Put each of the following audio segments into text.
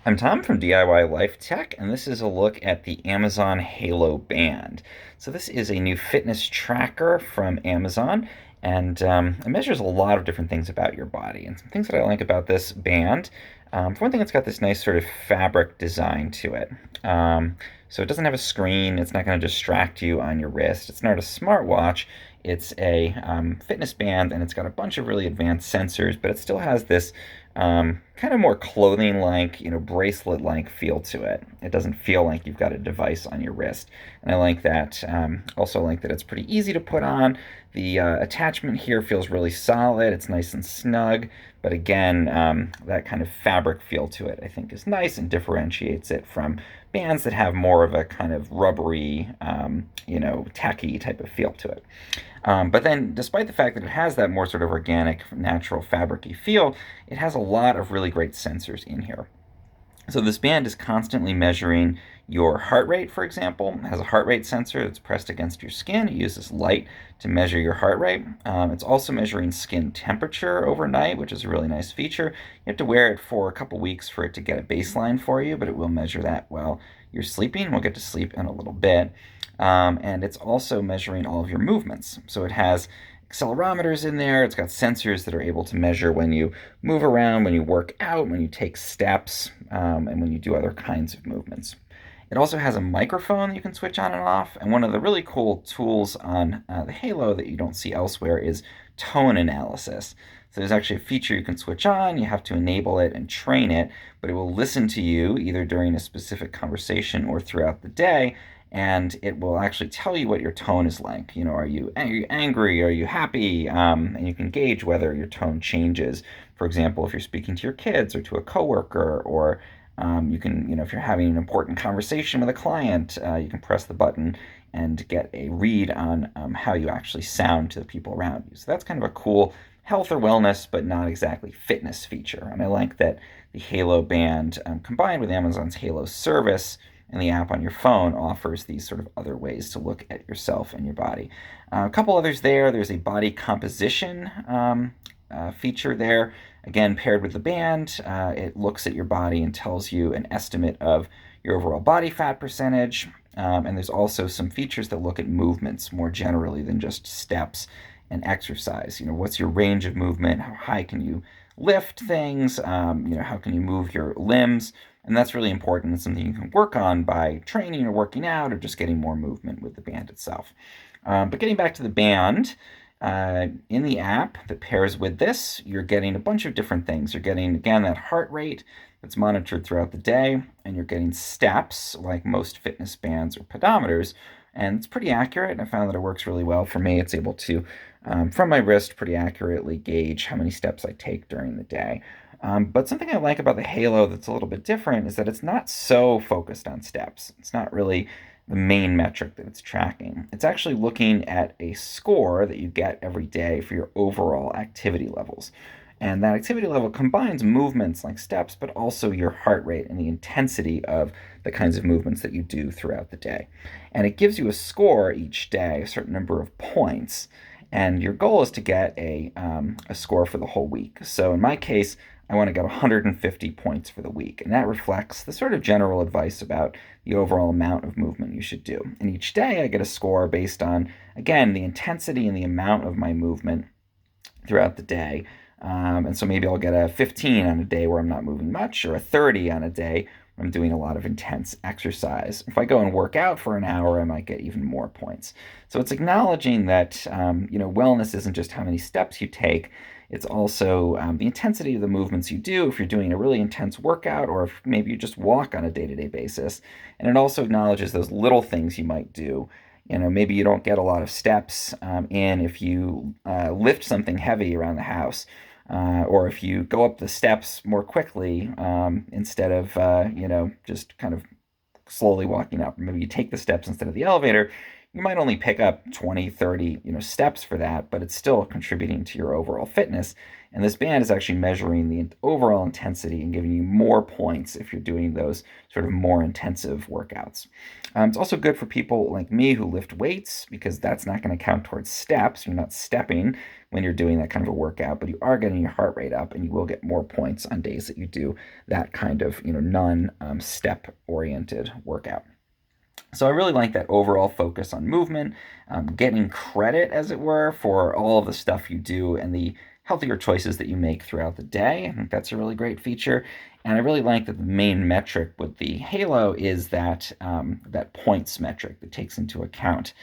I'm Tom from DIY Life Tech, and this is a look at the Amazon Halo Band. So, this is a new fitness tracker from Amazon, and it measures a lot of different things about your body. And some things that I like about this band, for one thing, it's got this nice sort of fabric design to it. So, it doesn't have a screen, it's not going to distract you on your wrist, it's not a smartwatch. It's a fitness band, and it's got a bunch of really advanced sensors, but it still has this kind of more clothing-like, bracelet-like feel to it. It doesn't feel like you've got a device on your wrist, and I like that. Also like that it's pretty easy to put on. The attachment here feels really solid. It's nice and snug, but again, that kind of fabric feel to it, I think, is nice and differentiates it from bands that have more of a kind of rubbery, tacky type of feel to it. But then, despite the fact that it has that more sort of organic, natural, fabricy feel, it has a lot of really great sensors in here. So this band is constantly measuring your heart rate, for example. It has a heart rate sensor that's pressed against your skin. It uses light to measure your heart rate. It's also measuring skin temperature overnight, which is a really nice feature. You have to wear it for a couple weeks for it to get a baseline for you, but it will measure that while you're sleeping. We'll get to sleep in a little bit. And it's also measuring all of your movements. So it has accelerometers in there. It's got sensors that are able to measure when you move around, when you work out, when you take steps, and when you do other kinds of movements. It also has a microphone that you can switch on and off. And one of the really cool tools on the Halo that you don't see elsewhere is tone analysis. So there's actually a feature you can switch on. You have to enable it and train it, but it will listen to you either during a specific conversation or throughout the day, and it will actually tell you what your tone is like. Are you angry? Are you happy? And you can gauge whether your tone changes. For example, if you're speaking to your kids or to a coworker, or you can, if you're having an important conversation with a client, you can press the button and get a read on how you actually sound to the people around you. So that's kind of a cool health or wellness, but not exactly fitness feature. And I like that the Halo Band, combined with Amazon's Halo service, and the app on your phone offers these sort of other ways to look at yourself and your body. A couple others there. There's a body composition feature there. Again, paired with the band, it looks at your body and tells you an estimate of your overall body fat percentage. And there's also some features that look at movements more generally than just steps and exercise. What's your range of movement? How high can you lift things? How can you move your limbs? And that's really important. It's something you can work on by training or working out or just getting more movement with the band itself. But getting back to the band, in the app that pairs with this, you're getting a bunch of different things. You're getting, again, that heart rate that's monitored throughout the day, and you're getting steps like most fitness bands or pedometers. And it's pretty accurate. I found that it works really well for me. It's able to, from my wrist, pretty accurately gauge how many steps I take during the day. But something I like about the Halo that's a little bit different is that it's not so focused on steps. It's not really the main metric that it's tracking. It's actually looking at a score that you get every day for your overall activity levels. And that activity level combines movements like steps, but also your heart rate and the intensity of the kinds of movements that you do throughout the day. And it gives you a score each day, a certain number of points. And your goal is to get a score for the whole week. So in my case, I want to get 150 points for the week. And that reflects the sort of general advice about the overall amount of movement you should do. And each day I get a score based on, again, the intensity and the amount of my movement throughout the day. And so maybe I'll get a 15 on a day where I'm not moving much, or a 30 on a day when I'm doing a lot of intense exercise. If I go and work out for an hour, I might get even more points. So it's acknowledging that wellness isn't just how many steps you take. It's also the intensity of the movements you do if you're doing a really intense workout, or if maybe you just walk on a day-to-day basis. And it also acknowledges those little things you might do. Maybe you don't get a lot of steps in if you lift something heavy around the house, or if you go up the steps more quickly instead of just kind of slowly walking up. Maybe you take the steps instead of the elevator. You might only pick up 20, 30, steps for that, but it's still contributing to your overall fitness. And this band is actually measuring the overall intensity and giving you more points if you're doing those sort of more intensive workouts. It's also good for people like me who lift weights because that's not going to count towards steps. You're not stepping when you're doing that kind of a workout, but you are getting your heart rate up and you will get more points on days that you do that kind of non-step oriented workout. So I really like that overall focus on movement, getting credit, as it were, for all of the stuff you do and the healthier choices that you make throughout the day. I think that's a really great feature. And I really like that the main metric with the Halo is that points metric that takes into account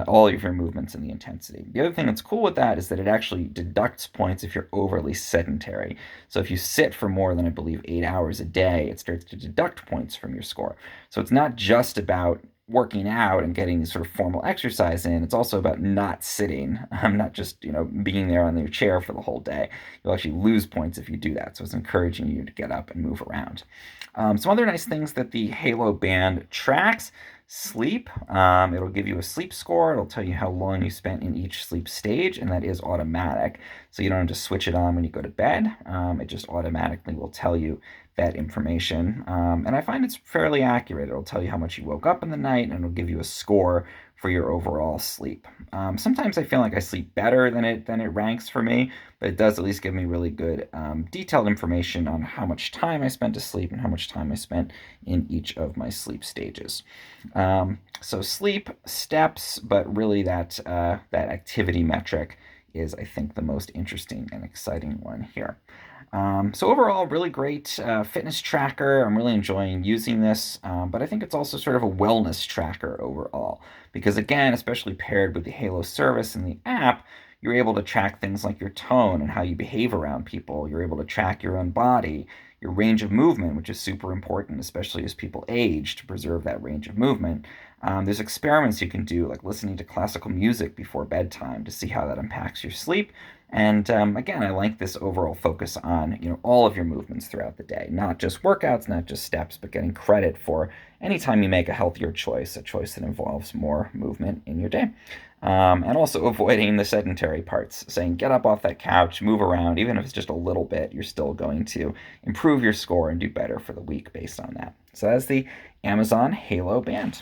all of your movements and the intensity. The other thing that's cool with that is that it actually deducts points if you're overly sedentary. So if you sit for more than, I believe, 8 hours a day, it starts to deduct points from your score. So it's not just about working out and getting sort of formal exercise in. It's also about not sitting. Not just being there on your chair for the whole day. You'll actually lose points if you do that. So it's encouraging you to get up and move around. Some other nice things that the Halo Band tracks: sleep. It'll give you a sleep score. It'll tell you how long you spent in each sleep stage, and that is automatic. So you don't have to switch it on when you go to bed. It just automatically will tell you that information. And I find it's fairly accurate. It'll tell you how much you woke up in the night, and it'll give you a score for your overall sleep. Sometimes I feel like I sleep better than it ranks for me, but it does at least give me really good detailed information on how much time I spent asleep and how much time I spent in each of my sleep stages. So sleep, steps, but really that activity metric is, I think, the most interesting and exciting one here. So overall, really great fitness tracker. I'm really enjoying using this, but I think it's also sort of a wellness tracker overall, because again, especially paired with the Halo service and the app, you're able to track things like your tone and how you behave around people. You're able to track your own body, your range of movement, which is super important, especially as people age, to preserve that range of movement. There's experiments you can do, like listening to classical music before bedtime, to see how that impacts your sleep. And again, I like this overall focus on all of your movements throughout the day, not just workouts, not just steps, but getting credit for anytime you make a healthier choice, a choice that involves more movement in your day. And also avoiding the sedentary parts, saying get up off that couch, move around, even if it's just a little bit, you're still going to improve your score and do better for the week based on that. So that's the Amazon Halo Band.